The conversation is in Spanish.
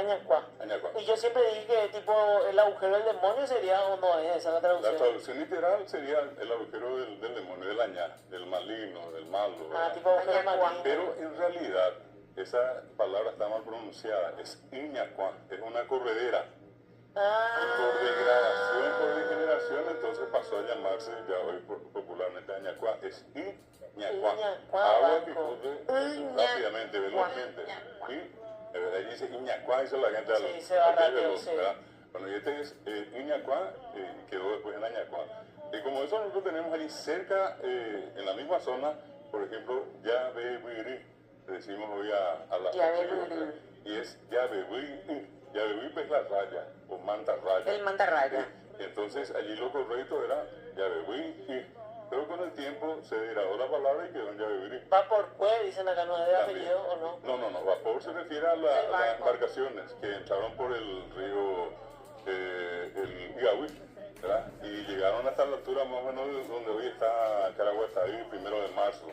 Añacuá. Añacuá. Y yo siempre dije que tipo el agujero del demonio sería o no es esa la La traducción. traducción literal sería el agujero del demonio, del añá, del maligno, del malo. Ah, ¿verdad? tipo agujero Añacuá. maligno. Pero en realidad esa palabra está mal pronunciada, es Iñacuá, es una corredera. Y por degradación, por degeneración, entonces pasó a llamarse ya hoy popularmente Añacuá, es Iñacuá. Iñacuá, Agua que banco. corre rápidamente, velozmente. Y ahí dice Iñacuá, dice la gente Sí, se va al que es rápido, veloz, sí. ¿verdad? Bueno, y este es Iñacuá, quedó después en Añacuá. Y como eso nosotros tenemos ahí cerca, en la misma zona, por ejemplo, Yabebuiri, le decimos hoy a la Yabebuiri. y es Yabebuiri. Yabebuiri es la raya, o manta raya. El mantarraya. Entonces allí lo correcto era Yabebuiri. Pero con el tiempo se degradó la palabra y quedó en Yabebuiri. Va por Cue, dicen acá, no es de También. apellido o no. No, vapor se refiere a El las barco. embarcaciones que entraron por el río, el Igaui, ¿verdad? Y llegaron hasta la altura más o menos de donde hoy está Caraguatay, 1 de marzo.